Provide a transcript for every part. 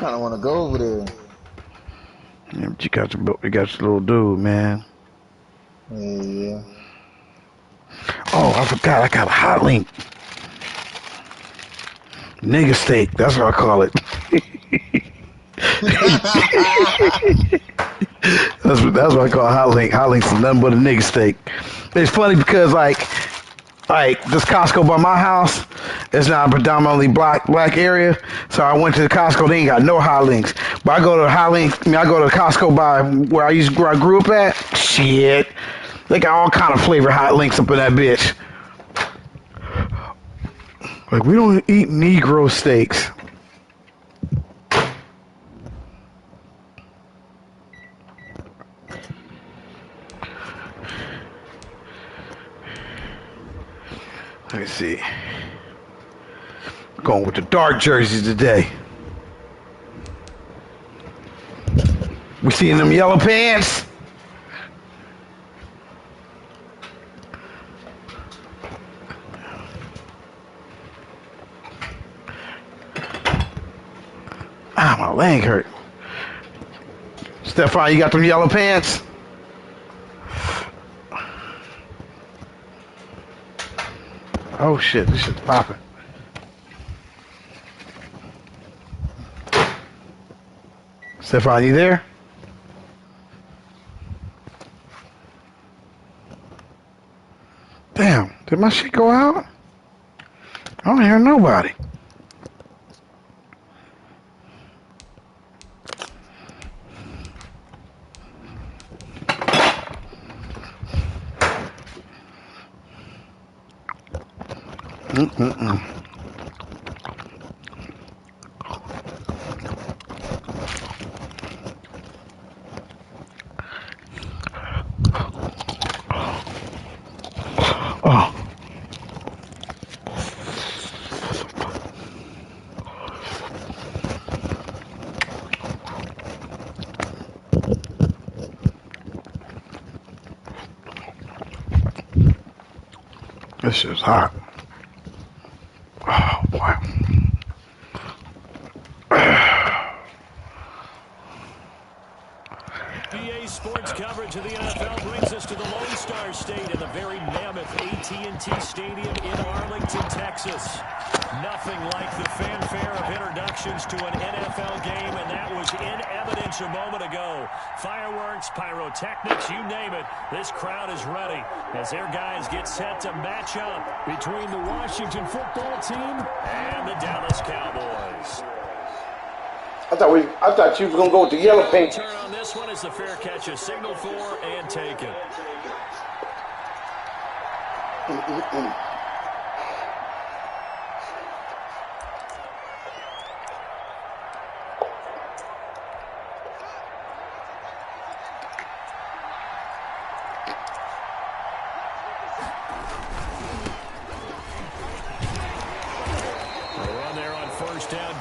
kind of want to go over there. Yeah, but you got your little dude, man. Yeah. Oh, I forgot. I got a hot link. Nigga steak. That's what I call it. That's what I call hot link. Hot link's nothing but a nigga steak. It's funny because like this Costco by my house is not a predominantly black area, so I went to the Costco. They ain't got no hot links, but I go to I go to Costco by where I grew up at. Shit, they got all kind of flavor hot links up in that bitch. Like we don't eat Negro steaks. Let me see. Going with the dark jerseys today. We seeing them yellow pants? Ah, my leg hurt. Stefan, you got them yellow pants? Oh shit, this shit's popping. Stefan, you there? Damn, did my shit go out? I don't hear nobody. Oh. This is hot. Oh, boy. EA Sports coverage of the NFL brings us to the Lone Star State in the very mammoth AT&T Stadium in Arlington, Texas. Nothing like the fanfare of introductions to an NFL game, and that was in evidence a moment ago. Fireworks, pyrotechnics, you name it. This crowd is ready as their guys get set to match up between the Washington football team and the Dallas Cowboys. I thought you was gonna go with the yellow paint. Turn on this one is the fair catch a signal for and take it.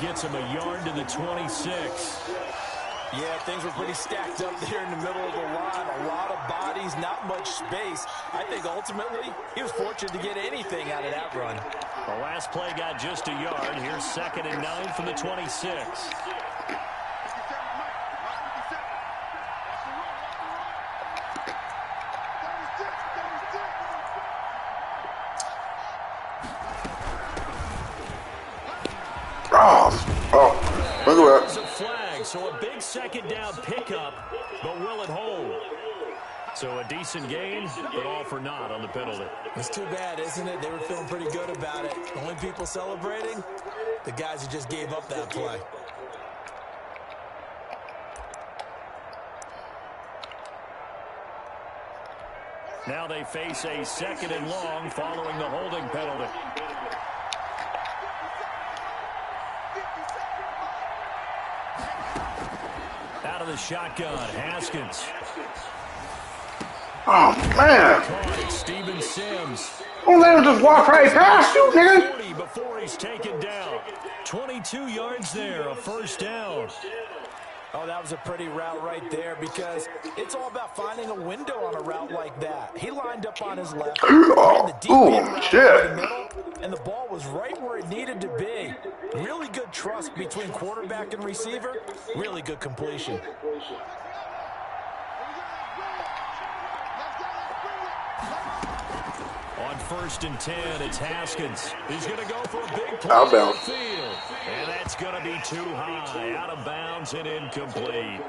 Gets him a yard to the 26. Yeah, things were pretty stacked up there in the middle of the line. A lot of bodies, not much space. I think ultimately he was fortunate to get anything out of that run. The last play got just a yard. Here's 2nd and 9 from the 26. Look at that. A flag, so a big 2nd down pickup, but will it hold? So a decent gain, but all for naught on the penalty. It's too bad, isn't it? They were feeling pretty good about it. The only people celebrating, the guys who just gave up that play. Now they face a 2nd and long following the holding penalty. Out of the shotgun, Haskins. Oh, man. Steven Sims. Don't let him just walk right past you, nigga. Before he's taken down. 22 yards there, a 1st down. Oh, that was a pretty route right there because it's all about finding a window on a route like that. He lined up on his left, ran the deep in route shit. over the middle, and the ball was right where it needed to be. Really good trust between quarterback and receiver. Really good completion. On 1st and 10, it's Haskins. He's going to go for a big play Out of bounds. downfield. And that's going to be too high, out of bounds and incomplete.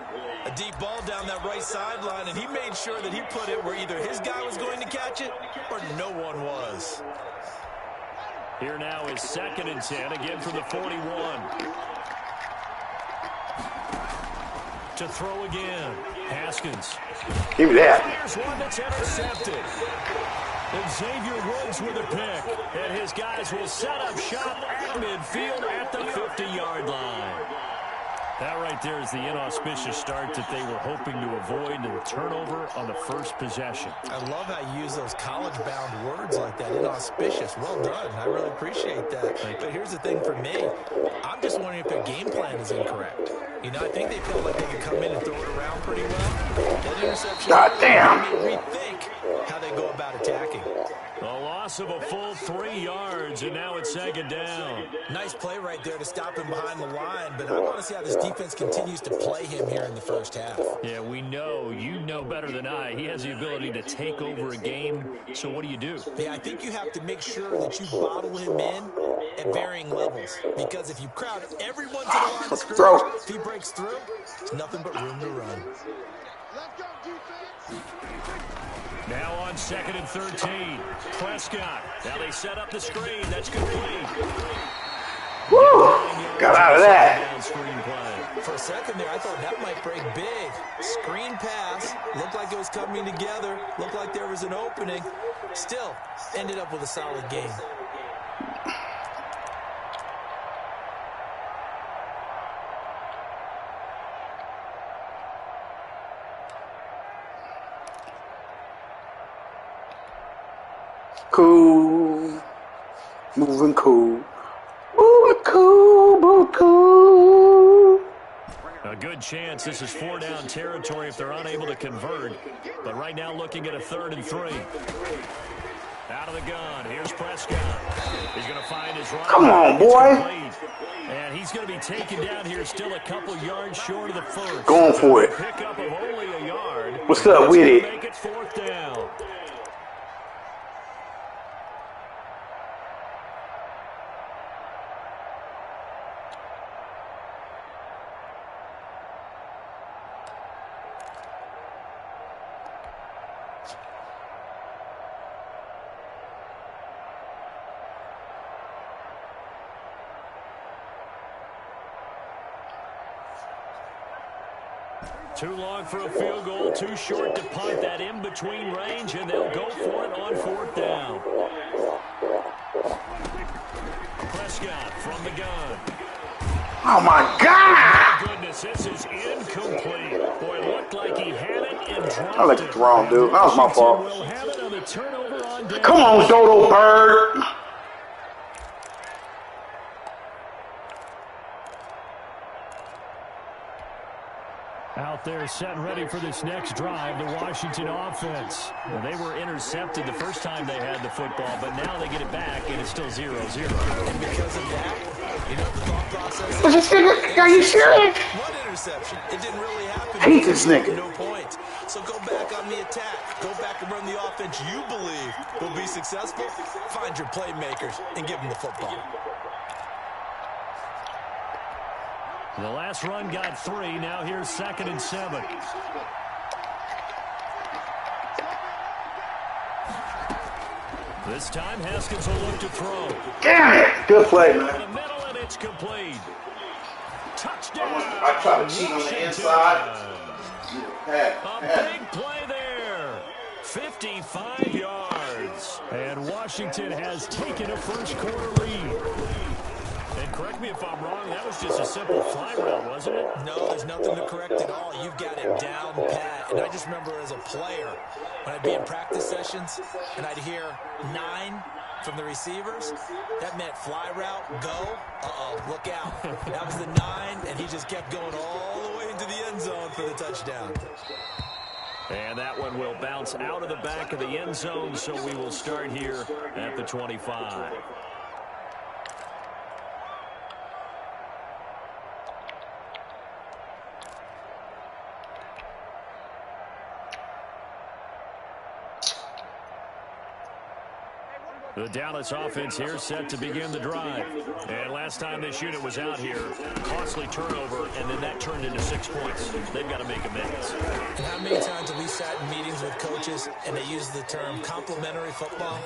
A deep ball down that right sideline, and he made sure that he put it where either his guy was going to catch it or no one was. Here now is 2nd and 10, again from the 41. To throw again, Haskins. Give me that. Here's one that's intercepted. And Xavier Woods with a pick. And his guys will set up shop at midfield at the 50-yard line. That right there is the inauspicious start that they were hoping to avoid, and the turnover on the first possession. I love how you use those college-bound words like that, inauspicious. Well done. I really appreciate that. But here's the thing for me. I'm just wondering if their game plan is incorrect. You know, I think they felt like they could come in and throw it around pretty well. That interception God damn. made me rethink how they go about attacking. A loss of a full 3 yards, and now it's 2nd down. Nice play right there to stop him behind the line, but I want to see how this defense continues to play him here in the first half. Yeah, we know. You know better than I. He has the ability to take over a game. So what do you do? Yeah, I think you have to make sure that you bottle him in at varying levels. Because if you crowd everyone to the line of scrimmage, if he breaks through, there's nothing but room to run. Now on 2nd and 13. Prescott. Now they set up the screen. That's complete. Woo! Got out of that. For a second there, I thought that might break big. Screen pass. Looked like it was coming together. Looked like there was an opening. Still, ended up with a solid game. Cool. Moving cool. Moving cool. Moving cool. A good chance this is 4-down territory if they're unable to convert. But right now looking at a 3rd and 3. Out of the gun. Here's Prescott. He's going to find his run. Come on, boy. And he's going to be taken down here still a couple yards short of the first. Going for it. Pickup of only a yard. What's up with it? Make it 4th down. Too long for a field goal, too short to punt that in-between range, and they'll go for it on 4th down. Prescott from the gun. Oh, my God. Oh, goodness, this is incomplete. Boy, it looked like he had it and dropped I like the wrong dude. That was my fault. Will have it on the turnover on down. Come on, Dodo Bird. Out there set and ready for this next drive, the Washington offense. Well, they were intercepted the first time they had the football, but now they get it back, and it's still 0-0. And because of that, you know, the thought process... Is this nigga? Are you serious? One interception. It didn't really happen. Hate this nigga. No points. So go back on the attack. Go back and run the offense you believe will be successful. Find your playmakers and give them the football. The last run got 3. Now here's 2nd and 7. This time Haskins will look to throw. Damn it. Good play, In the man. middle, and it's complete. Touchdown. I try to cheat on the inside. A big play there. 55 yards. And Washington has taken a first quarter lead. And correct me if I'm wrong, that was just a simple fly route, wasn't it? No, there's nothing to correct at all. You've got it down pat. And I just remember as a player, when I'd be in practice sessions, and I'd hear 9, from the receivers. That meant fly route, go. Uh-oh, look out. That was the 9, and he just kept going all the way into the end zone for the touchdown. And that one will bounce out of the back of the end zone, so we will start here at the 25. The Dallas offense here set to begin the drive. And last time this unit was out here, costly turnover, and then that turned into 6 points. They've got to make amends. And how many times have we sat in meetings with coaches and they use the term complementary football?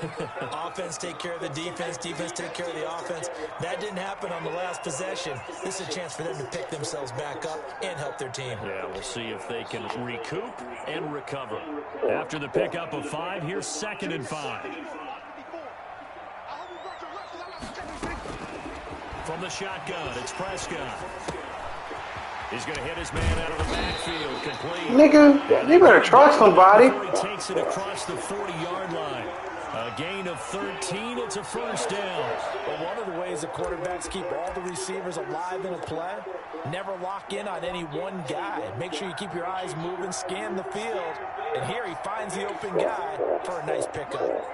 Offense take care of the defense, defense take care of the offense. That didn't happen on the last possession. This is a chance for them to pick themselves back up and help their team. Yeah, we'll see if they can recoup and recover. After the pickup of 5, here's 2nd and 5. From the shotgun, it's Prescott. He's going to hit his man out of the backfield, complete. Nigga, you better trust somebody. He takes it across the 40-yard line. A gain of 13, it's a first down. Well, one of the ways the quarterbacks keep all the receivers alive in a play, never lock in on any one guy. Make sure you keep your eyes moving, scan the field. And here he finds the open guy for a nice pickup.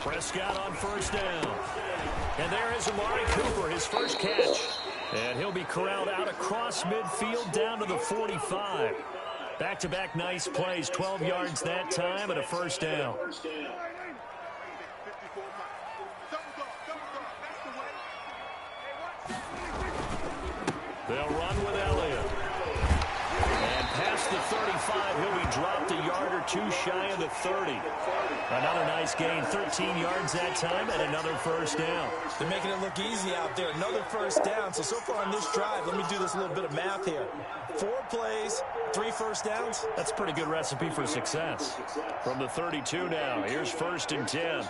Prescott on first down. And there is Amari Cooper, his first catch. And he'll be corralled out across midfield down to the 45. Back-to-back nice plays, 12 yards that time and a first down. They'll run with Elliott. And past the 35, he'll be dropped a yard or two shy of the 30. Another nice gain, 13 yards that time, and another first down. They're making it look easy out there. Another first down. So far on this drive, let me do this little bit of math here. 4 plays, 3 first downs. That's a pretty good recipe for success. From the 32 now, here's 1st and 10.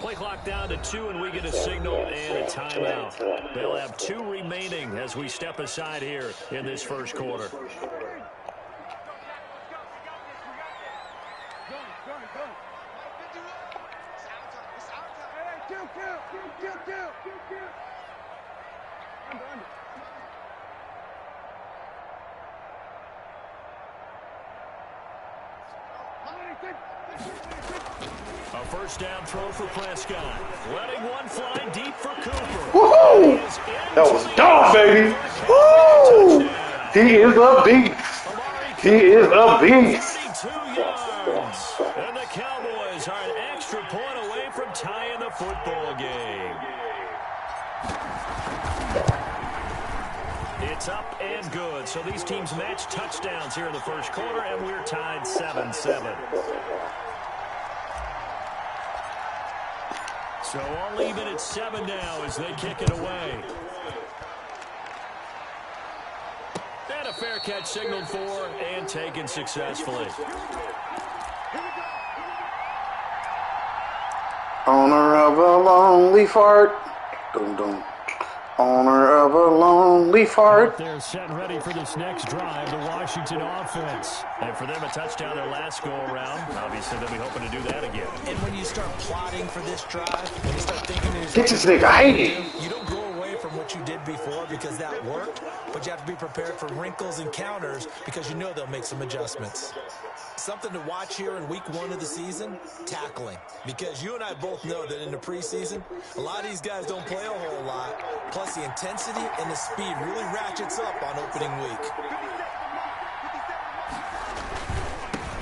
Play clock down to 2, and we get a signal and a timeout. They'll have 2 remaining as we step aside here in this first quarter. A first down throw for Prescott. Letting one fly deep for Cooper. Woohoo! That was dog, baby. Woo! He is a beast. He is a beast. 32 yards. And the Cowboys are an extra point away from tying the football game. It's up and good. So these teams match touchdowns here in the first quarter, and we're tied 7-7. So all even at 7 now as they kick it away. And a fair catch signaled for and taken successfully. Owner of a lonely fart. Dum dum. Owner of a lonely fart. They're set and ready for this next drive, the Washington offense. And for them, a touchdown their last go-around. Obviously, they'll be hoping to do that again. And when you start plotting for this drive, when you start thinking to yourself, Get this nigga hiding. you don't go away from what you did before because that worked, but you have to be prepared for wrinkles and counters because you know they'll make some adjustments. Something to watch here in week 1 of the season, tackling. Because you and I both know that in the preseason, a lot of these guys don't play a whole lot. Plus, the intensity and the speed really ratchets up on opening week.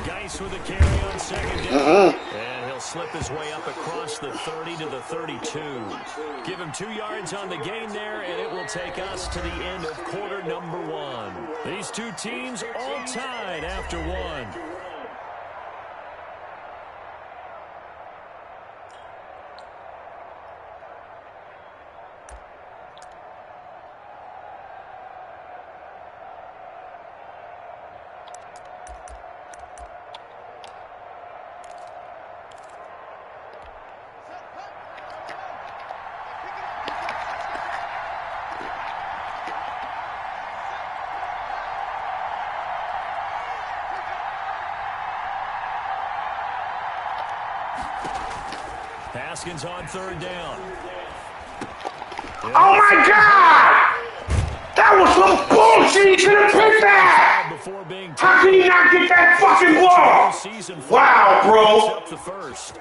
Geis with a carry on second down. And he'll slip his way up across the 30 to the 32. Give him 2 yards on the gain there, and it will take us to the end of quarter number 1. These two teams all tied after 1. Haskins on third down. Oh my God! That was some bullshit. You should have picked that. Before being How can you not get that fucking ball? Wow, bro. Up the first.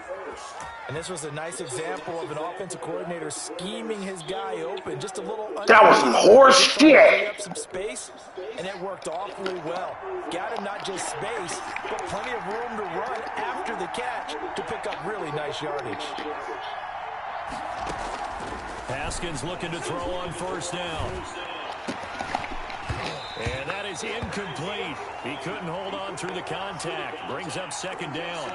And this was a nice example of an offensive coordinator scheming his guy open. Just a little. That was some horse shit. Up some space, and it worked awfully well. Got him not just space, but plenty of room to run after the catch to pick up really nice yardage. Haskins looking to throw on first down. And that is incomplete. He couldn't hold on through the contact. Brings up second down.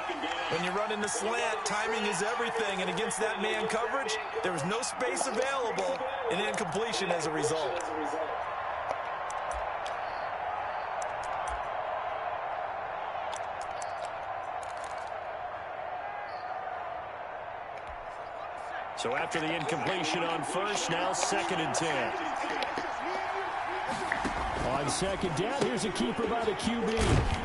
When you run in the slant, timing is everything. And against that man coverage, there was no space available, and incompletion as a result. So after the incompletion on first, now 2nd and 10. On second down, here's a keeper by the QB.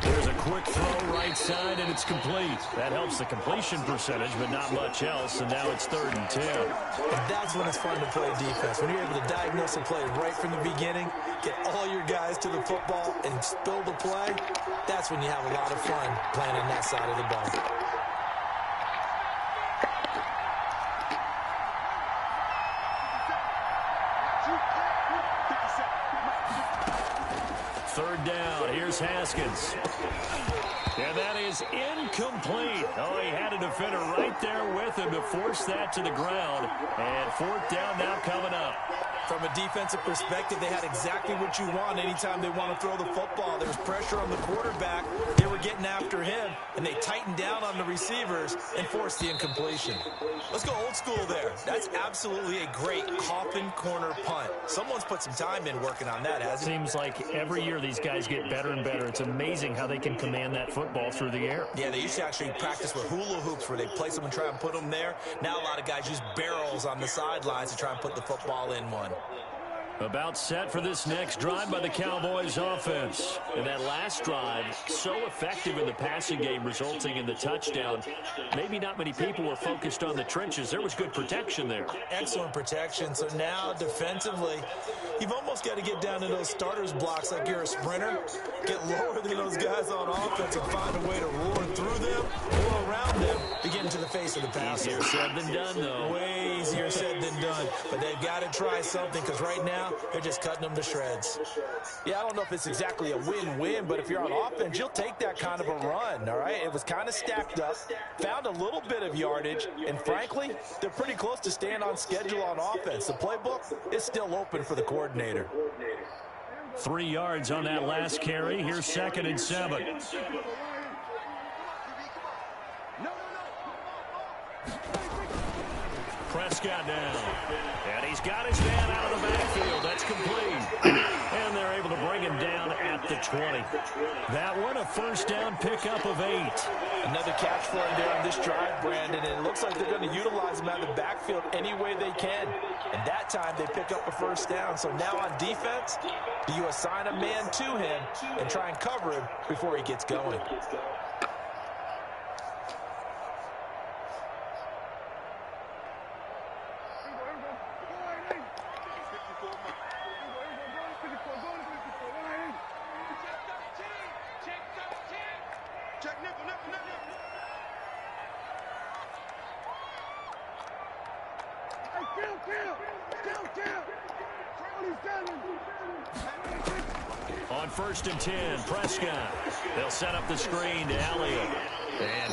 There's a quick throw right side, and it's complete. That helps the completion percentage, but not much else, and now it's 3rd and 10. And that's when it's fun to play defense. When you're able to diagnose a play right from the beginning, get all your guys to the football, and spill the play, that's when you have a lot of fun playing on that side of the ball. Third down, here's Haskins. And that is incomplete. Oh, he had a defender right there with him to force that to the ground. And 4th down now coming up. From a defensive perspective, they had exactly what you want anytime they want to throw the football. There was pressure on the quarterback. They were getting after him, and they tightened down on the receivers and forced the incompletion. Let's go old school there. That's absolutely a great coffin corner punt. Someone's put some time in working on that, hasn't it? Seems like every year these guys get better and better. It's amazing how they can command that football through the air. Yeah, they used to actually practice with hula hoops where they place them and try and put them there. Now a lot of guys use barrels on the sidelines to try and put the football in one. About set for this next drive by the Cowboys offense. And that last drive, so effective in the passing game, resulting in the touchdown. Maybe not many people were focused on the trenches. There was good protection there. Excellent protection. So now defensively, you've almost got to get down to those starters blocks like you're a sprinter. Get lower than those guys on offense and find a way to roar through them or around them to get into the face of the passer. Easier said than done, though. Way easier said than done. But they've got to try something because right now, they're just cutting them to shreds. Yeah, I don't know if it's exactly a win-win, but if you're on offense, you'll take that kind of a run, all right? It was kind of stacked up, found a little bit of yardage, and frankly, they're pretty close to staying on schedule on offense. The playbook is still open for the coordinator. 3 yards on that last carry. Here's 2nd and 7. Prescott down. And he's got his man out of the backfield. That's complete. And they're able to bring him down at the 20. That one, a first down pickup of 8. Another catch for him there on this drive, Brandon, and it looks like they're going to utilize him out of the backfield any way they can. And that time they pick up a first down. So now on defense, do you assign a man to him and try and cover him before he gets going? On 1st and 10, Prescott. They'll set up the screen to Elliott.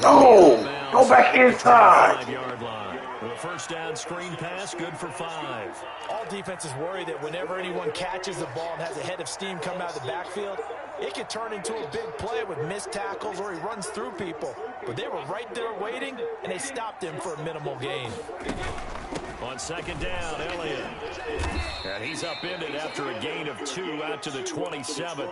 No! Go back inside! 5-yard line. The first down screen pass, good for 5. All defenses worry that whenever anyone catches the ball and has a head of steam come out of the backfield, it could turn into a big play with missed tackles or he runs through people. But they were right there waiting, and they stopped him for a minimal gain. On 2nd down, Elliott. And he's upended after a gain of 2 out to the 27.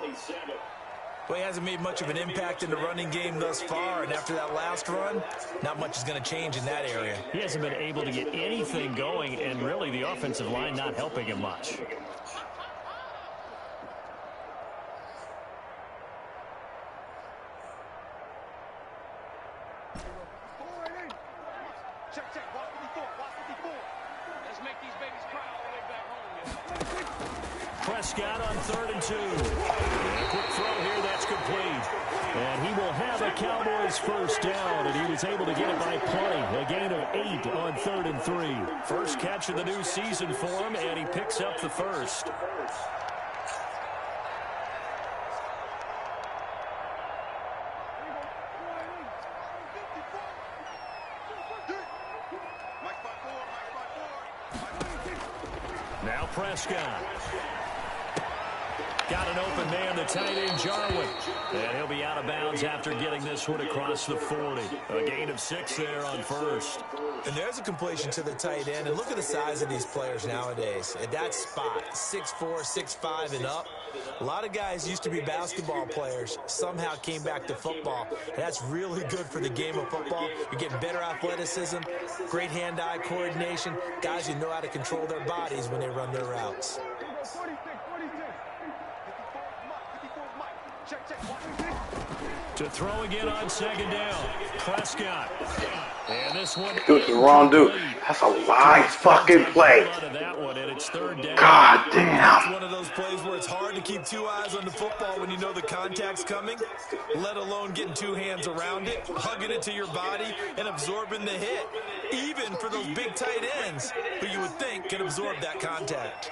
Well, he hasn't made much of an impact in the running game thus far, and after that last run, not much is going to change in that area. He hasn't been able to get anything going, and really the offensive line not helping him much. Prescott on 3rd and 2. And a quick throw here, that's complete. And he will have a Cowboys first down, and he was able to get it by plenty. A gain of 8 on 3rd and 3. First catch of the new season for him, and he picks up the first. Now Prescott. Got an open man, the tight end, Jarwin. And he'll be out of bounds after getting this one across the 40. A gain of 6 there on first. And there's a completion to the tight end. And look at the size of these players nowadays. At that spot, 6'4", 6'5", and up. A lot of guys used to be basketball players, somehow came back to football. And that's really good for the game of football. You're getting better athleticism, great hand-eye coordination, guys who know how to control their bodies when they run their routes. To throw again on 2nd down. Prescott. And this one. Dude, the wrong dude. That's a live fucking play. God damn. It's one of those plays where it's hard to keep 2 eyes on the football when you know the contact's coming, let alone getting 2 hands around it, hugging it to your body, and absorbing the hit. Even for those big tight ends who you would think can absorb that contact.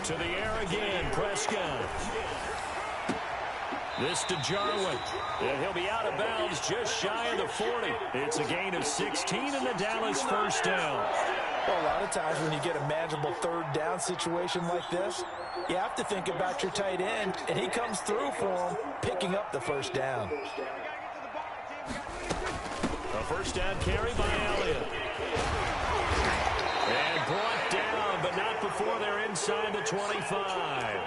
To the air again, Prescott. This to Jarwin. And he'll be out of bounds just shy of the 40. It's a gain of 16 and the Dallas first down. Well, a lot of times when you get a manageable 3rd down situation like this, you have to think about your tight end, and he comes through for him, picking up the first down. A first down carry by Elliott. And brought down, but not before they're inside the 25.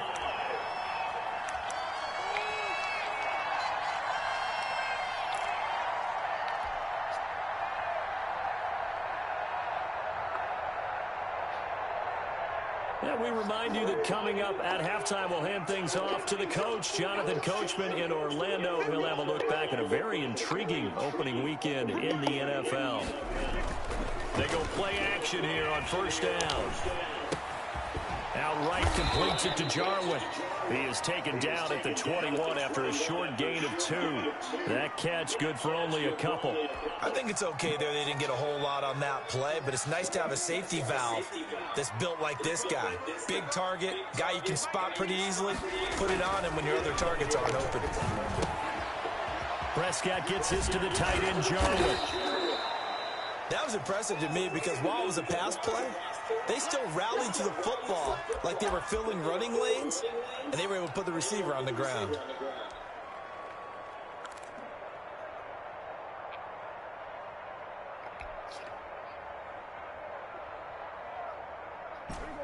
And we remind you that coming up at halftime, we'll hand things off to the coach, Jonathan Coachman in Orlando. He'll have a look back at a very intriguing opening weekend in the NFL. They go play action here on first down. Outright completes it to Jarwin. He is taken down at the 21 after a short gain of 2. That catch good for only a couple. I think it's okay there. They didn't get a whole lot on that play, but it's nice to have a safety valve that's built like this guy. Big target, guy you can spot pretty easily. Put it on him when your other targets aren't open. Prescott gets this to the tight end, Jarwin. That was impressive to me because while it was a pass play, they still rallied to the football like they were filling running lanes, and they were able to put the receiver on the ground.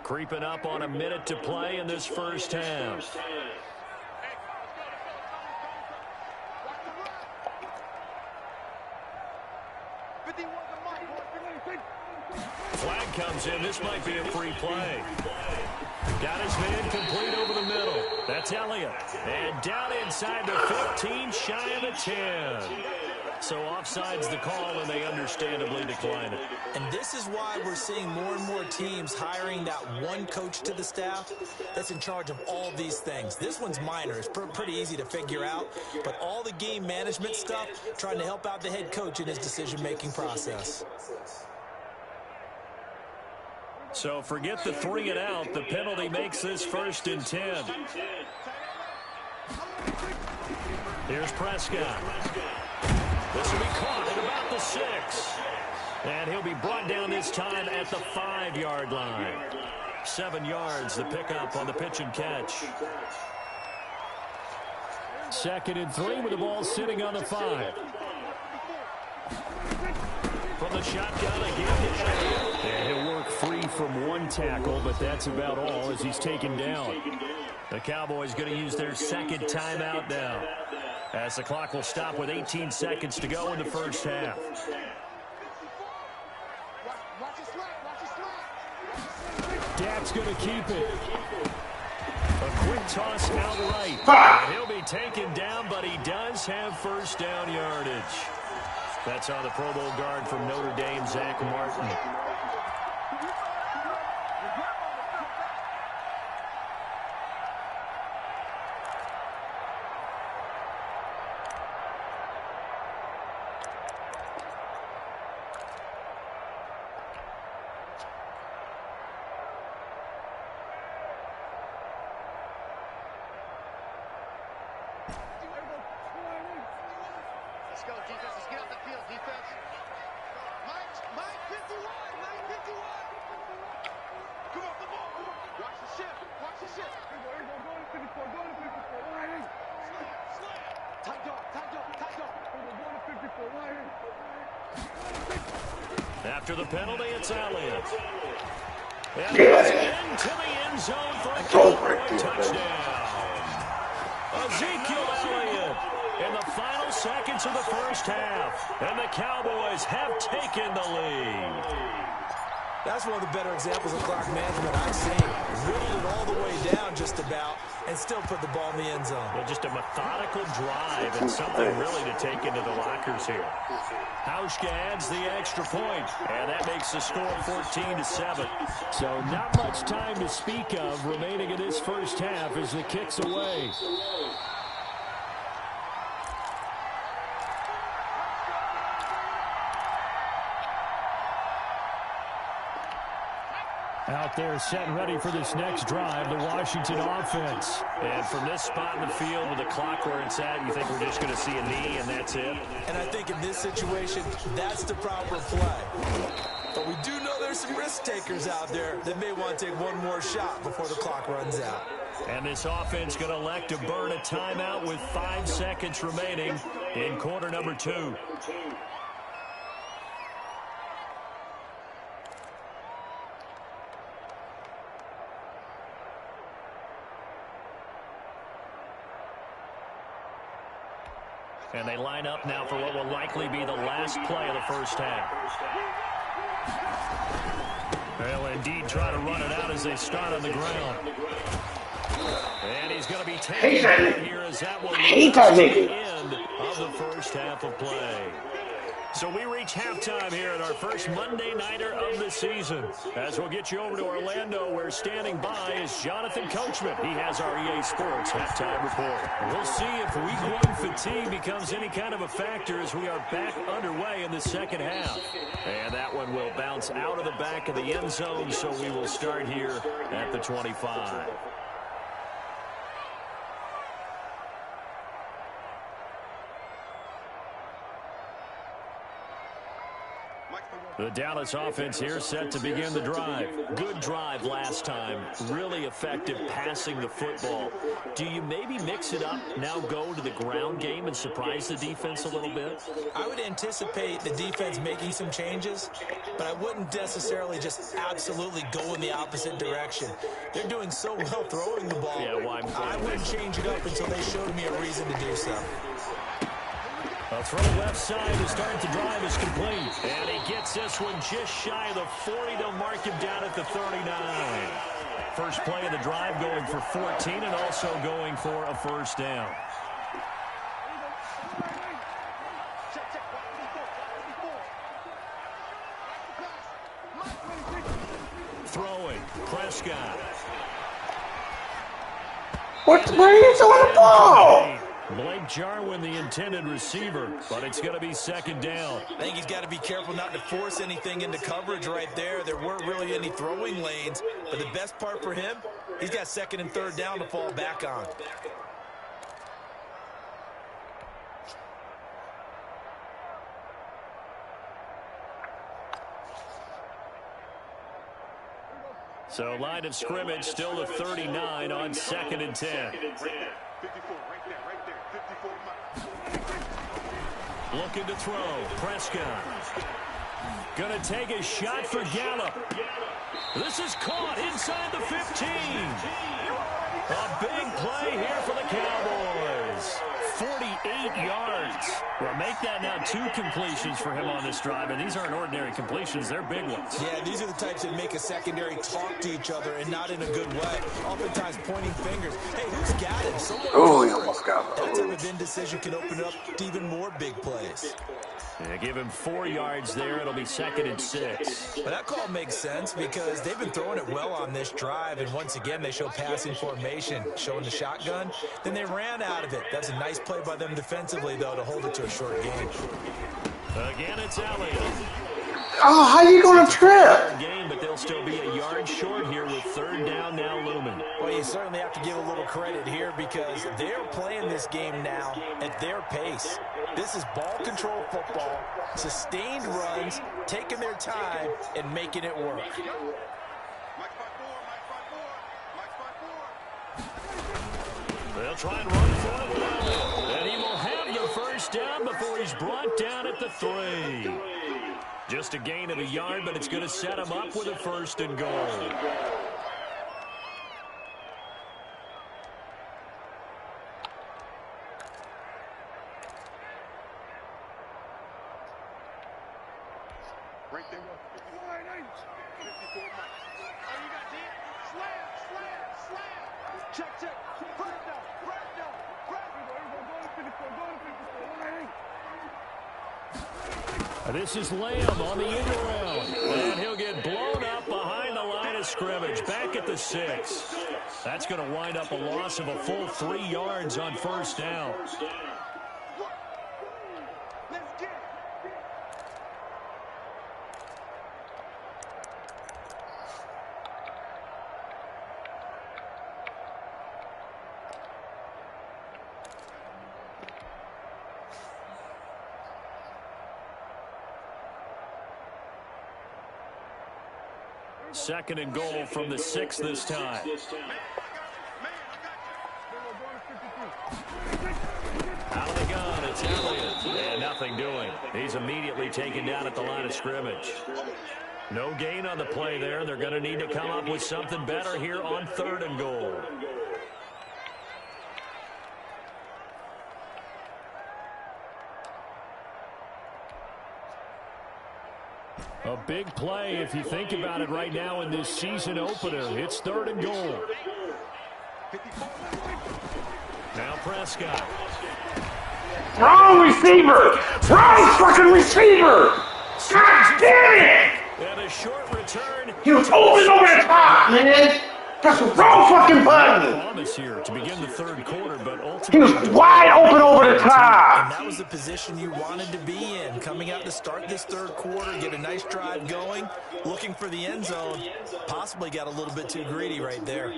Creeping up on a minute to play in this first half. Flag comes in. This might be a free play. Got his man complete over the middle. That's Elliott. And down inside the 15, shy of the 10. So offside's the call, and they understandably decline it. And this is why we're seeing more and more teams hiring that one coach to the staff that's in charge of all these things. This one's minor. It's pretty easy to figure out. But all the game management stuff, trying to help out the head coach in his decision-making process. So forget the 3 and out. The penalty makes this 1st and 10. Here's Prescott. This will be caught at about the 6. And he'll be brought down this time at the 5-yard line. 7 yards, the pickup on the pitch and catch. 2nd and 3 with the ball sitting on the 5. From the shotgun again. And he'll work free from one tackle, but that's about all as he's taken down. The Cowboys going to use their 2nd timeout now, as the clock will stop with 18 seconds to go in the first half. Dak's going to keep it. A quick that toss outright. And he'll be taken down, but he does have first down yardage. That's on the Pro Bowl guard from Notre Dame, Zach Martin. Let's go, defense. Let's get off the field, defense. Mike 51. Mike 51. Come on, come on. Watch the shift. Watch the shift. Here we go. Go to 54. Go to 54. Right in. Slam. Tight dog. Tight dog. Tight dog. Go to 54. Right in. After the penalty, it's Elliott. And it's into the end zone for a Cowboy touchdown. Ezekiel Elliott in the final seconds of the first half. And the Cowboys have taken the lead. That's one of the better examples of clock management I've seen. Whittled it all the way down just about and still put the ball in the end zone. Well, just a methodical drive and something really to take into the lockers here. Hauschka adds the extra point, and that makes the score 14-7. So not much time to speak of remaining in this first half as the kick's away. Out there set and ready for this next drive, the Washington offense. And from this spot in the field with the clock where it's at, you think we're just going to see a knee and that's it? And I think in this situation, that's the proper play. But we do know there's some risk takers out there that may want to take one more shot before the clock runs out. And this offense going to elect to burn a timeout with 5 seconds remaining in quarter number 2. And they line up now for what will likely be the last play of the first half. They'll indeed try to run it out as they start on the ground. And he's going to be taken down here as that will lead us to the end of the first half of play. So we reach halftime here at our first Monday Nighter of the season. As we'll get you over to Orlando, where standing by is Jonathan Coachman. He has our EA Sports halftime report. We'll see if week 1 fatigue becomes any kind of a factor as we are back underway in the second half. And that one will bounce out of the back of the end zone, so we will start here at the 25. The Dallas offense here set to begin the drive. Good drive last time. Really effective passing the football. Do you maybe mix it up, now go to the ground game and surprise the defense a little bit? I would anticipate the defense making some changes, but I wouldn't necessarily just absolutely go in the opposite direction. They're doing so well throwing the ball. Yeah, well, I wouldn't change it up until they showed me a reason to do so. A throw left side to start the drive is complete. And he gets this one just shy of the 40. They'll mark him down at the 39. First play of the drive going for 14 and also going for a first down. Throwing, Prescott. Where are you throwing the ball? Blake Jarwin, the intended receiver, but it's going to be second down. I think he's got to be careful not to force anything into coverage right there. There weren't really any throwing lanes, but the best part for him, he's got second and third down to fall back on. So line of scrimmage still to 39 on 2nd and 10. 54, right there, right there. 54. Looking to throw. Prescott. Going to take a shot for Gallup. This is caught inside the 15. A big play here for the Cowboys. 48 yards. Well, make that now 2 completions for him on this drive, and these aren't ordinary completions. They're big ones. Yeah, these are the types that make a secondary talk to each other and not in a good way. Oftentimes pointing fingers. Hey, who's got him? Someone Oh, he almost got it. that type of indecision can open up to even more big plays. Yeah, give him 4 yards there. It'll be 2nd and 6. But that call makes sense because they've been throwing it well on this drive, and once again, they show passing formation, showing the shotgun. Then they ran out of it. That's a nice play by them defensively, though, to hold it to a short game. Again, it's Elliott. Oh, how you gonna trip? Game, but they'll still be a yard short here with 3rd down now looming. Well, you certainly have to give a little credit here because they're playing this game now at their pace. This is ball control football, sustained runs, taking their time, and making it work. Mike 5-4, Mike 5-4, Mike 5-4. They'll try and run for it with Elliott. And he will have the 1st down before he's brought down at the 3. Just a gain of a yard, but it's going to set him up with a 1st and goal. Right there. 54 Mike. Oh, you got D? Slam, slam, slam. Check, check. Put it down. Right down. Right. Go to 54. Go to 54. This is Lamb on the end around. And he'll get blown up behind the line of scrimmage. Back at the 6. That's going to wind up a loss of a full 3 yards on 1st down. Let's get it. Second and goal from the 6 this time. Out of the gun, it's Elliott. And nothing doing. He's immediately taken down at the line of scrimmage. No gain on the play there. They're going to need to come up with something better here on 3rd and goal. A big play if you think about it right now in this season opener. It's 3rd and goal. Now Prescott. Wrong receiver! Wrong fucking receiver! God damn it! And a short return. He was open over the top, man! That's the wrong fucking button! Promise here to begin the 3rd quarter, but He was ultimately wide open over the And top! that was the position you wanted to be in. Coming out to start this 3rd quarter, get a nice drive going, looking for the end zone. Possibly got a little bit too greedy right there.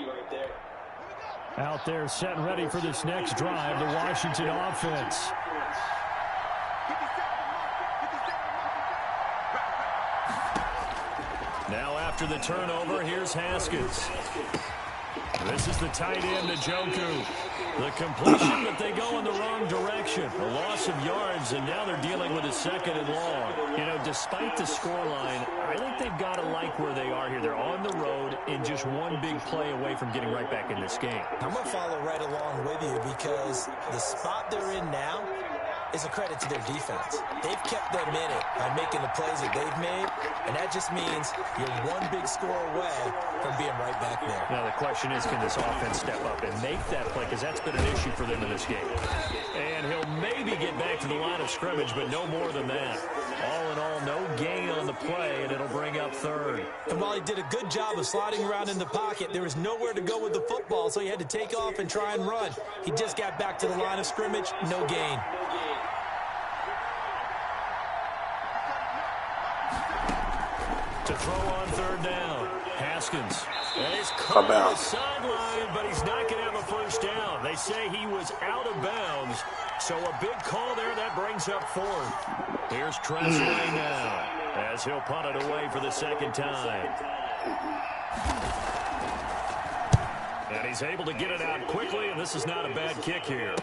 out there set and ready for this next drive, the Washington offense. Now after the turnover, here's Haskins. This is the tight end, Njoku. The completion, but they go in the wrong direction. A loss of yards, and now they're dealing with a 2nd and long. You know, despite the scoreline, I think they've got to like where they are here. They're on the road and just one big play away from getting right back in this game. I'm going to follow right along with you because the spot they're in now is a credit to their defense. They've kept them in it by making the plays that they've made, and that just means you're one big score away from being right back there. Now the question is, can this offense step up and make that play? Because that's been an issue for them in this game. And he'll maybe get back to the line of scrimmage, but no more than that. All in all, no gain on the play, and it'll bring up 3rd. And while he did a good job of sliding around in the pocket, there was nowhere to go with the football, so he had to take off and try and run. He just got back to the line of scrimmage, no gain. To throw on 3rd down, Haskins. And he's caught on the sideline, but he's not going to have a 1st down. They say he was out of bounds, so a big call there. That brings up 4th. Here's Treasury now as he'll punt it away for the 2nd time. And he's able to get it out quickly, and this is not a bad kick here.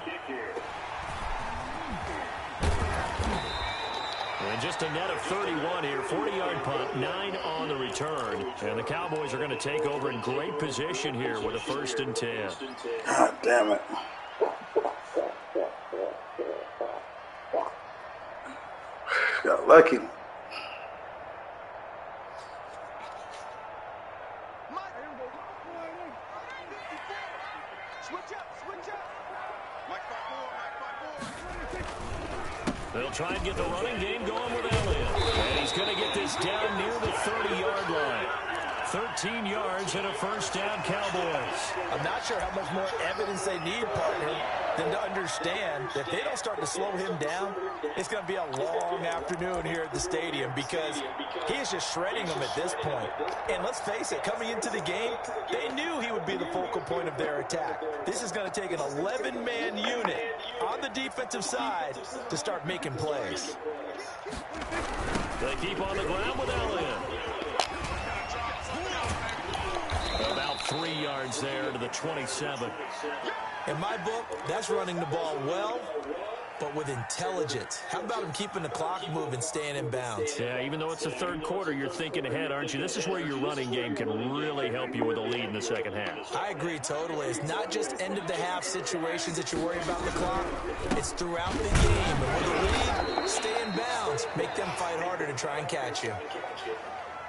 And just a net of 31 here, 40-yard punt, 9 on the return. And the Cowboys are going to take over in great position here with a 1st and 10. God damn it. Got lucky. Mike. Switch up, switch up. Mike 5-4, Mike 5-4. They'll try and get the running game going with Elliott. And he's going to get this down near the 30-yard line. 13 yards and a first down, Cowboys. I'm not sure how much more evidence they need, partner, than to understand that if they don't start to slow him down, it's going to be a long afternoon here at the stadium because he is just shredding them at this point. And let's face it, coming into the game, they knew he would be the focal point of their attack. This is going to take an 11-man unit on the defensive side to start making plays. They keep on the ground with Elliott. About 3 yards there to the 27. In my book, that's running the ball well, but with intelligence. How about him keeping the clock moving, staying in bounds? Yeah, even though it's the third quarter, you're thinking ahead, aren't you? This is where your running game can really help you with a lead in the second half. I agree totally. It's not just end-of-the-half situations that you worry about the clock. It's throughout the game. And with a lead, stay in bounds. Make them fight harder to try and catch you.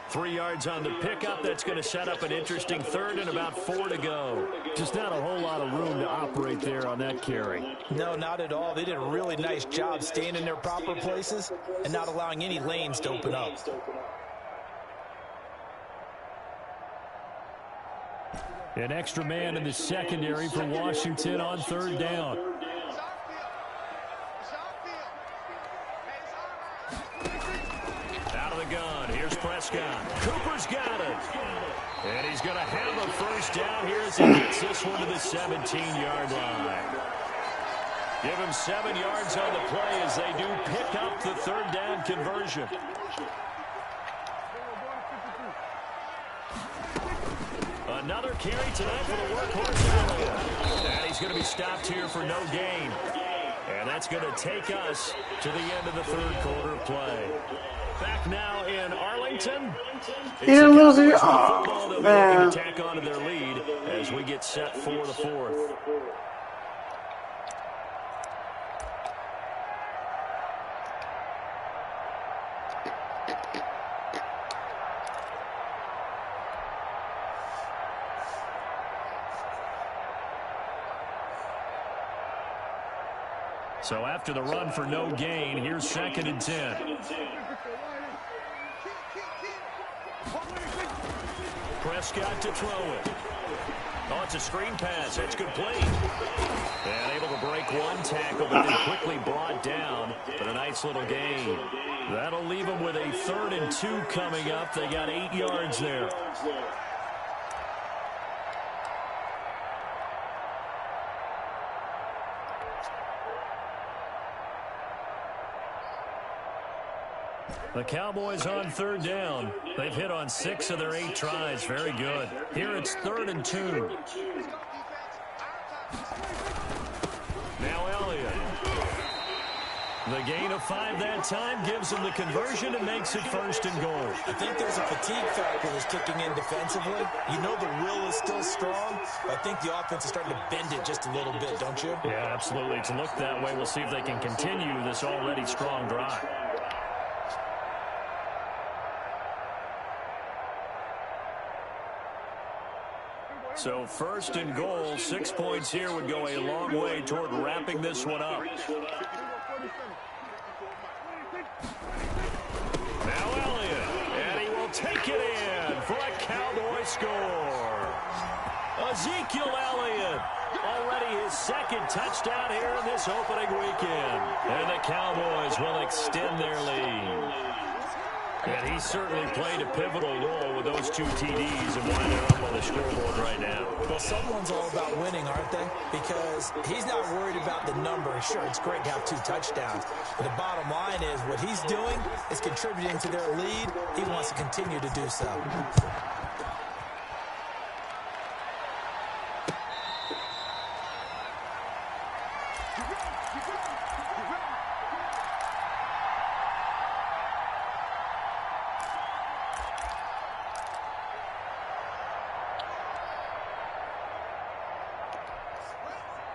3 yards on the pickup. That's going to set up an interesting third and about 4 to go. Just not a whole lot of room to operate there on that carry. No, not at all. They did a really nice job staying in their proper places and not allowing any lanes to open up. An extra man in the secondary for Washington on third down. Out of the gun. Here's Prescott. Cooper's got it. And he's going to have a first down here as he gets this one to the 17-yard line. Give him 7 yards on the play as they do pick up the third down conversion. Another carry tonight for the workhorse Elliott. And he's going to be stopped here for no gain. And that's going to take us to the end of the third quarter play. Back now in Arlington. Yeah, loser. Football that Man. will looking to tack onto their lead as we get set for the fourth. So after the run for no gain, here's 2nd and 10. Prescott to throw it. Oh, it's a screen pass. That's complete. And able to break one tackle, but then quickly brought down. But a nice little gain. That'll leave them with a 3rd and 2 coming up. They got 8 yards there. The Cowboys on third down. They've hit on 6 of their 8 tries. Very good. Here it's 3rd and 2. Now Elliott. The gain of 5 that time gives him the conversion and makes it 1st and goal. I think there's a fatigue factor that's kicking in defensively. You know the will is still strong, but I think the offense is starting to bend it just a little bit, don't you? Yeah, absolutely. It's looked that way. We'll see if they can continue this already strong drive. So 1st and goal, 6 points here would go a long way toward wrapping this one up. Now Elliott, and he will take it in for a Cowboy score. Ezekiel Elliott, already his 2nd touchdown here in this opening weekend. And the Cowboys will extend their lead. And he certainly played a pivotal role with those 2 TDs and why they're up on the scoreboard right now. Well, someone's all about winning, aren't they? Because he's not worried about the number. Sure, it's great to have 2 touchdowns. But the bottom line is what he's doing is contributing to their lead. He wants to continue to do so.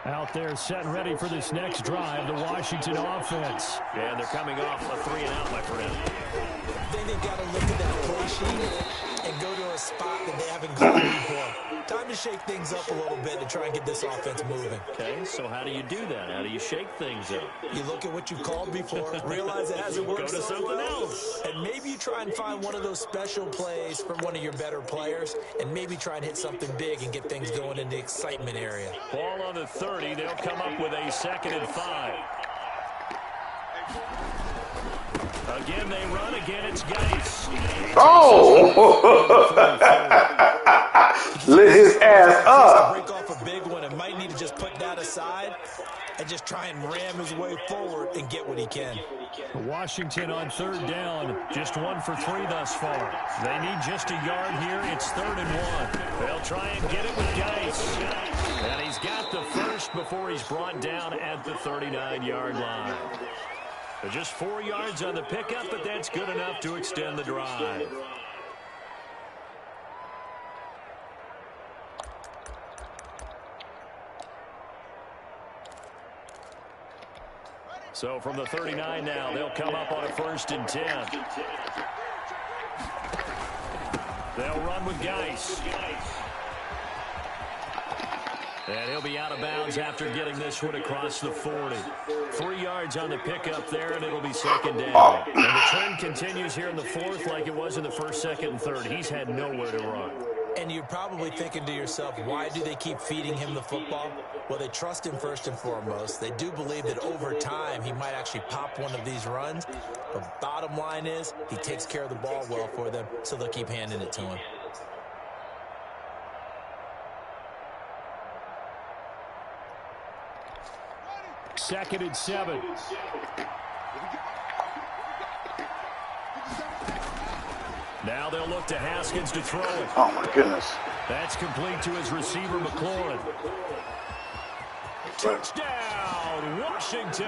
Out there set and ready for this next drive, the Washington offense. And they're coming off a 3-and-out, my friend. I think they've got to look at that play sheet and go to a spot that they haven't gone before. Time to shake things up a little bit to try and get this offense moving. Okay, so how do you do that? How do you shake things up? You look at what you've called before, realize it hasn't worked Go to so something well, else. and maybe you try and find one of those special plays from one of your better players, and maybe try and hit something big and get things going in the excitement area. Ball on the 30. They'll come up with a 2nd and 5. Again, they run. Again, it's Geis. Oh! Lit his ass up. Break off a big one and might need to just put that aside and just try and ram his way forward and get what he can. Washington on 3rd down. Just 1 for 3 thus far. They need just a yard here. It's 3rd and 1. They'll try and get it with Geis. And he's got the first before he's brought down at the 39-yard line. Just 4 yards on the pickup, but that's good enough to extend the drive. So from the 39 now, they'll come up on a 1st and 10. They'll run with Geis. And he'll be out of bounds after getting this one across the 40. 3 yards on the pickup there, and it'll be 2nd down. And the trend continues here in the 4th like it was in the 1st, 2nd, and 3rd. He's had nowhere to run. And you're probably thinking to yourself, why do they keep feeding him the football? Well, they trust him first and foremost. They do believe that over time he might actually pop one of these runs. But bottom line is he takes care of the ball well for them, so they'll keep handing it to him. Second and 7. Now they'll look to Haskins to throw it. Oh, my goodness. That's complete to his receiver, McLaurin. Touchdown, Washington.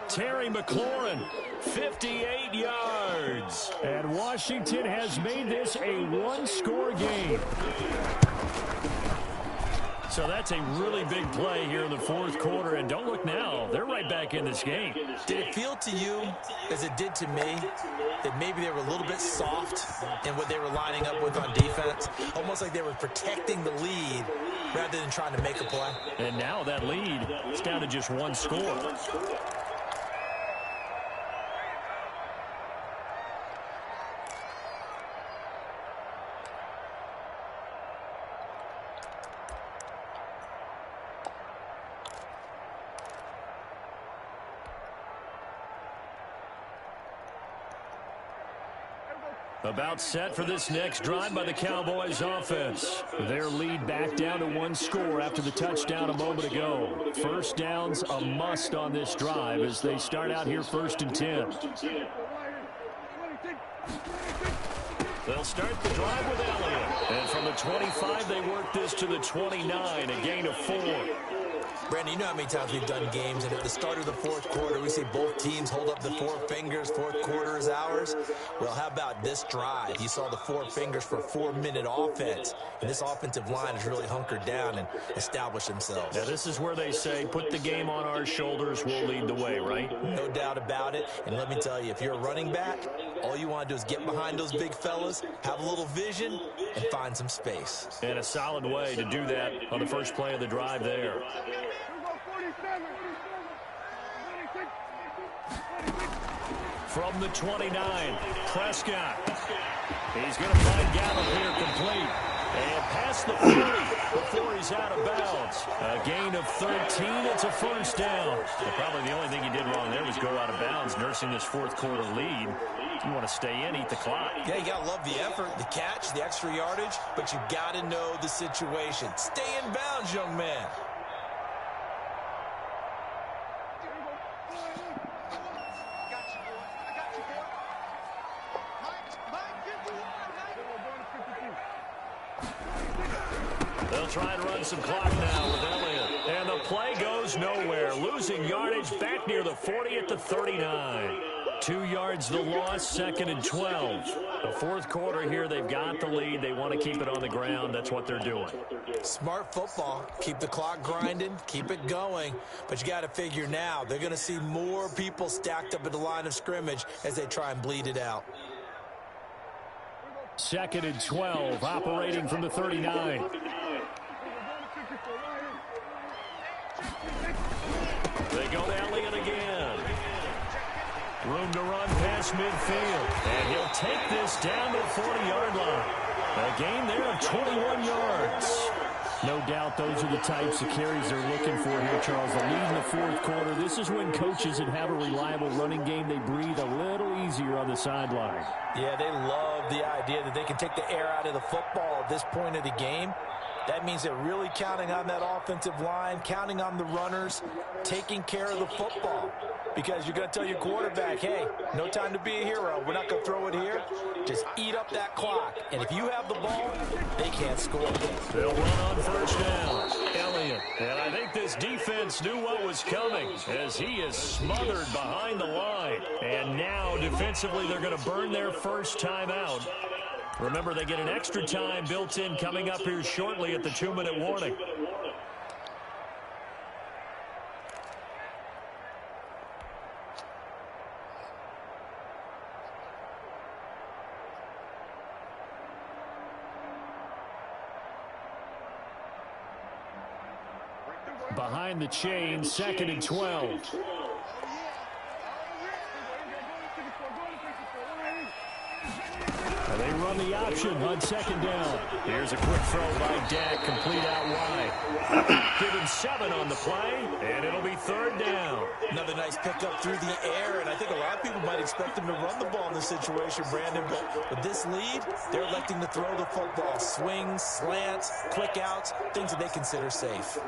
Terry McLaurin, 58 yards. And Washington has made this a one-score game. So that's a really big play here in the 4th quarter. And don't look now, they're right back in this game. Did it feel to you, as it did to me, that maybe they were a little bit soft in what they were lining up with on defense? Almost like they were protecting the lead rather than trying to make a play. And now that lead is down to just 1 score. About set for this next drive by the Cowboys offense. Their lead back down to 1 score after the touchdown a moment ago. First down's a must on this drive as they start out here 1st and 10. They'll start the drive with Elliott. And from the 25, they work this to the 29, a gain of 4. Brandon, you know how many times we've done games, and at the start of the 4th quarter, we see both teams hold up the 4 fingers, 4th quarter is ours. Well, how about this drive? You saw the 4 fingers for 4-minute offense, and this offensive line has really hunkered down and established themselves. Now, this is where they say, put the game on our shoulders, we'll lead the way, right? No doubt about it, and let me tell you, if you're a running back, all you want to do is get behind those big fellas, have a little vision, and find some space. And a solid way to do that on the first play of the drive there. From the 29, Prescott. He's going to find Gallup here complete. And past the 40 before he's out of bounds. A gain of 13. It's a first down. And probably the only thing he did wrong there was go out of bounds, nursing this 4th quarter lead. You want to stay in, eat the clock. Yeah, you got to love the effort, the catch, the extra yardage, but you got to know the situation. Stay in bounds, young man. They'll try and run some clock now with Elliott. And the play goes nowhere. Losing yardage back near the 40 at the 39. 2 yards the loss, 2nd and 12. The fourth quarter here, they've got the lead. They want to keep it on the ground. That's what they're doing. Smart football. Keep the clock grinding. Keep it going. But you got to figure now, they're going to see more people stacked up at the line of scrimmage as they try and bleed it out. 2nd and 12, operating from the 39. They go to Elliott again. Room to run past midfield. And he'll take this down to the 40-yard line. A gain there of 21 yards. No doubt those are the types of carries they're looking for here, Charles. The lead in the fourth quarter. This is when coaches that have a reliable running game, they breathe a little easier on the sideline. Yeah, they love the idea that they can take the air out of the football at this point of the game. That means they're really counting on that offensive line, counting on the runners, taking care of the football. Because you're going to tell your quarterback, hey, no time to be a hero. We're not going to throw it here. Just eat up that clock. And if you have the ball, they can't score. They'll run on first down. Elliott. And I think this defense knew what was coming as he is smothered behind the line. And now defensively they're going to burn their first time out. Remember, they get an extra time built in coming up here shortly at the 2-minute warning. Behind the chain, 2nd and 12. They run the option on 2nd down. Here's a quick throw by Dak, complete out wide. Give him 7 on the play, and it'll be 3rd down. Another nice pickup through the air, and I think a lot of people might expect them to run the ball in this situation, Brandon, but with this lead, they're electing to throw the football. Swings, slants, quick outs, things that they consider safe.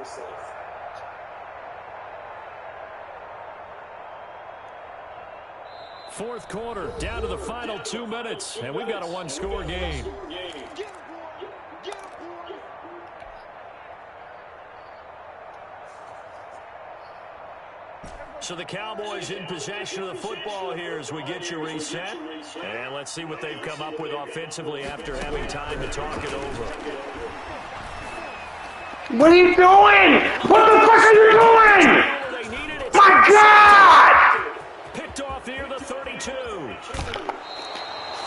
Fourth quarter, down to the final 2 minutes, and we've got a one-score game. So the Cowboys in possession of the football here as we get you reset. And let's see what they've come up with offensively after having time to talk it over. What are you doing? What the fuck are you doing? My God! Picked off here, the 32.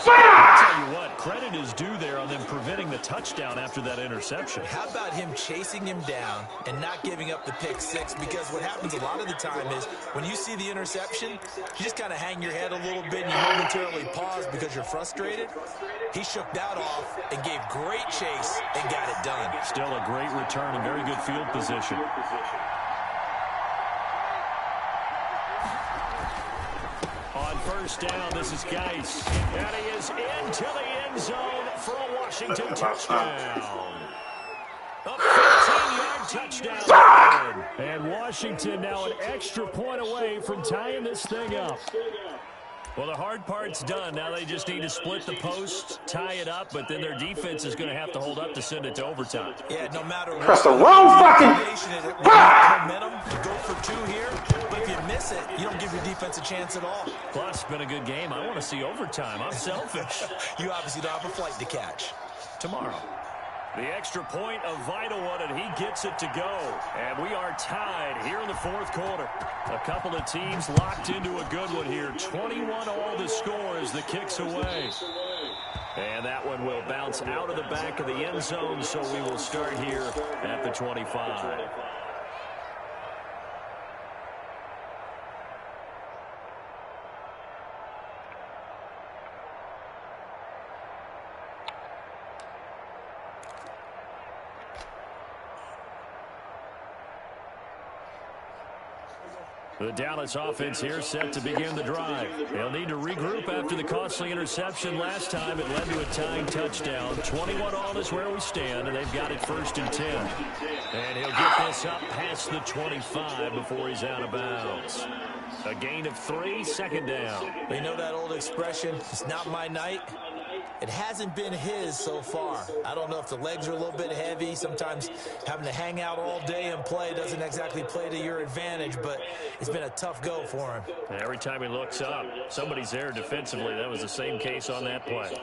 Fuck! I'll tell you what, credit is due there on them preventing the touchdown after that interception. How about him chasing him down and not giving up the pick six? Because what happens a lot of the time is when you see the interception, you just kind of hang your head a little bit and you momentarily pause because you're frustrated. He shook that off and gave great chase and got it done. Still a great return and very good field position. On first down, this is Geis. And he is into the end zone for a Washington touchdown. A 15-yard touchdown. And Washington now an extra point away from tying this thing up. Well, the hard part's done. Now they just need to split the post, tie it up, but then their defense is going to have to hold up to send it to overtime. Yeah, no matter what. Press the wrong fucking... momentum to go for 2 here, but if you miss it, you don't give your defense a chance at all. Plus, it's been a good game. I want to see overtime. I'm selfish. You obviously don't have a flight to catch. Tomorrow. The extra point, a vital one, and he gets it to go. And we are tied here in the fourth quarter. A couple of teams locked into a good one here. 21 all the score as the kick's away. And that one will bounce out of the back of the end zone, so we will start here at the 25. The Dallas offense here set to begin the drive. They'll need to regroup after the costly interception last time. It led to a tying touchdown. 21 all is where we stand, and they've got it 1st and 10. And he'll get this up past the 25 before he's out of bounds. A gain of 3, 2nd down. They know that old expression, it's not my night. It hasn't been his so far. I don't know if the legs are a little bit heavy. Sometimes having to hang out all day and play doesn't exactly play to your advantage, but it's been a tough go for him. Every time he looks up, somebody's there defensively. That was the same case on that play.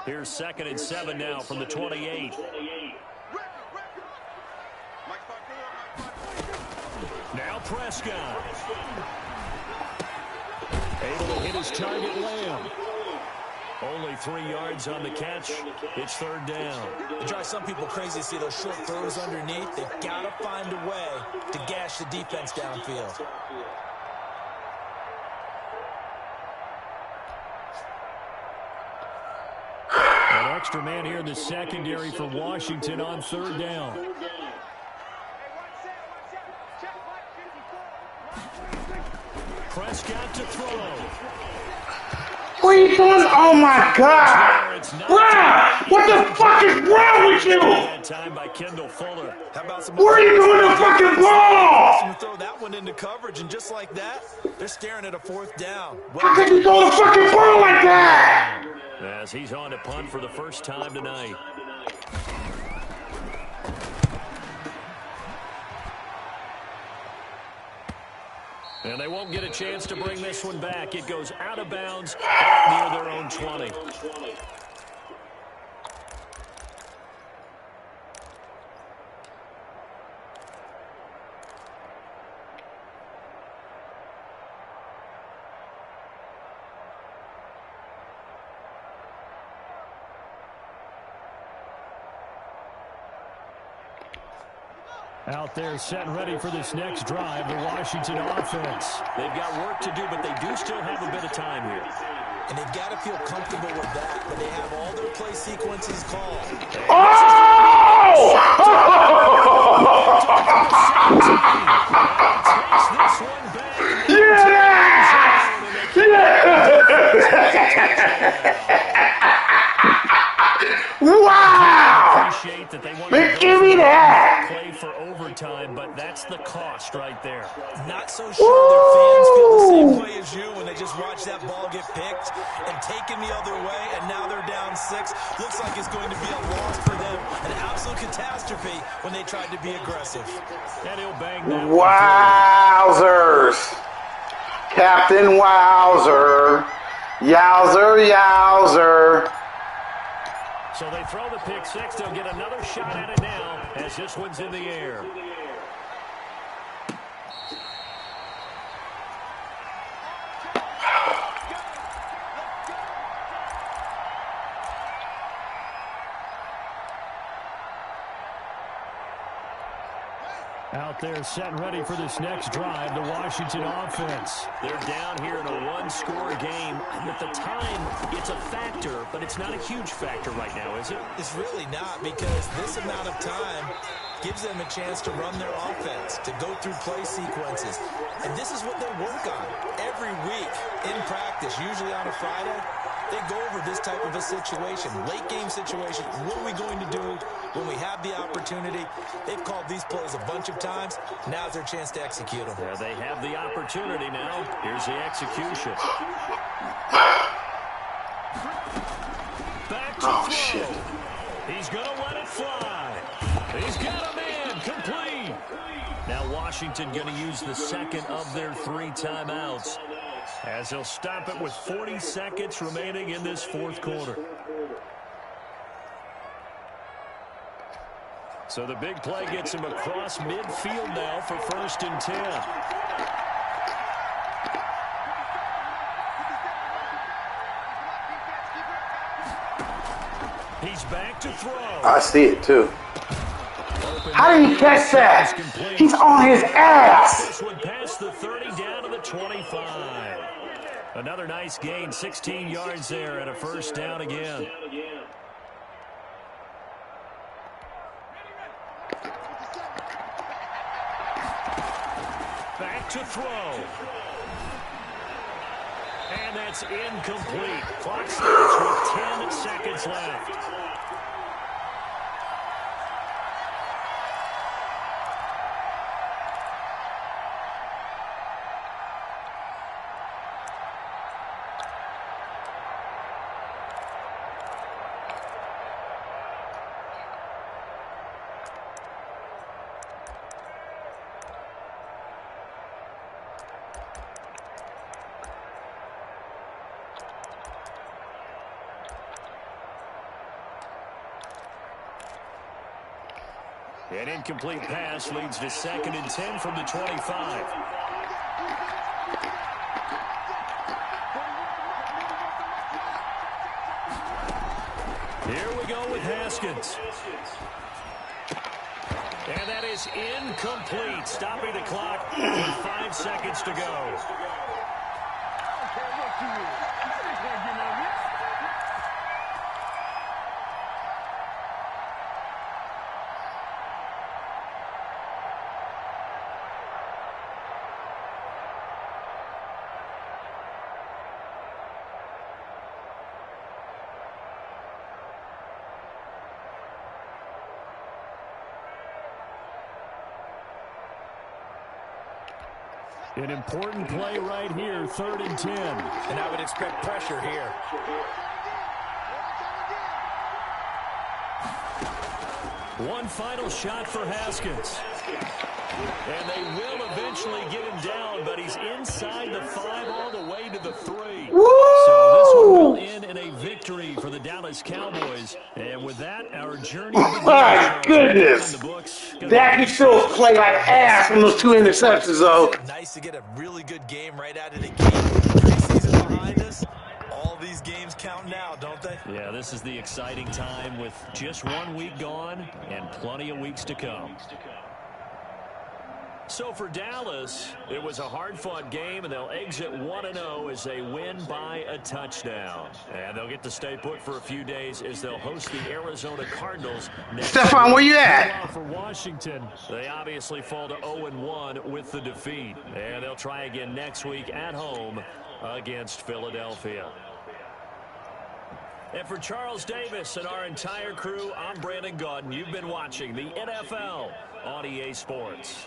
Here's 2nd and 7 now from the 28. Now Prescott. Able to hit his target, Lamb. Only 3 yards on the catch. It's 3rd down. It drives some people crazy to see those short throws underneath. They've got to find a way to gash the defense downfield. An extra man here in the secondary for Washington on 3rd down. Prescott to throw. What are you doing? Oh my God! Wow! What the fuck is wrong with you? That time by Kendall Fuller. How about some What are you doing the fucking ball? throw that one into coverage, and just like that, they're staring at a 4th down. How could you throw the fucking ball like that? As he's on to punt for the first time tonight. And they won't get a chance to bring this one back. It goes out of bounds near their own 20. Out there set and ready for this next drive, the Washington offense. They've got work to do, but they do still have a bit of time here. And they've got to feel comfortable with that, but they have all their play sequences called. Oh! Wow! Appreciate that they want Man, give me that! play for overtime, but that's the cost right there. Not so sure their fans feel the same way as you when they just watch that ball get picked and taken the other way, and now they're down 6. Looks like it's going to be a loss for them. An absolute catastrophe when they tried to be aggressive. And he'll bang that. Wowzers! Captain Wowzer. Yowzer, yowzer. So they throw the pick 6. They'll get another shot at it now as this one's in the air. Out there set and ready for this next drive, the Washington offense. They're down here in a one-score game. And at the time, it's a factor, but it's not a huge factor right now, is it? It's really not, because this amount of time gives them a chance to run their offense, to go through play sequences. And this is what they work on every week in practice, usually on a Friday. They go over this type of a situation, late game situation. What are we going to do when we have the opportunity? They've called these plays a bunch of times. Now's their chance to execute them. Yeah, they have the opportunity now. Here's the execution. Back to throw. Shit. He's going to let it fly. He's got a man complete. Now Washington going to use the second of their 3 timeouts, as they'll stop it with 40 seconds remaining in this 4th quarter. So the big play gets him across midfield now for 1st and 10. He's back to throw. I see it too. How did he catch that? He's on his ass. This one past the 30 down to the 25. Another nice gain, 16 yards there, and a 1st down again. Back to throw. And that's incomplete. Clock starts with 10 seconds left. An incomplete pass leads to 2nd and 10 from the 25. Here we go with Haskins. And that is incomplete, stopping the clock with 5 seconds to go. An important play right here, 3rd and 10. And I would expect pressure here. One final shot for Haskins. And they will eventually get him down, but he's inside the 5 all the way to the 3. Woo! So this one will end in a victory for the Dallas Cowboys. And with that, our journey begins. My goodness. In the books. Dak can still play like ass on those 2 interceptions, though. Nice to get a really good game right out of the gate. Preseason behind us. All these games count now, don't they? Yeah, this is the exciting time with just 1 week gone and plenty of weeks to come. So for Dallas, it was a hard-fought game, and they'll exit 1-0 as they win by a touchdown. And they'll get to stay put for a few days as they'll host the Arizona Cardinals next Stephon, where you at? Meanwhile, for Washington, they obviously fall to 0-1 with the defeat. And they'll try again next week at home against Philadelphia. And for Charles Davis and our entire crew, I'm Brandon Gaudin. You've been watching the NFL on EA Sports.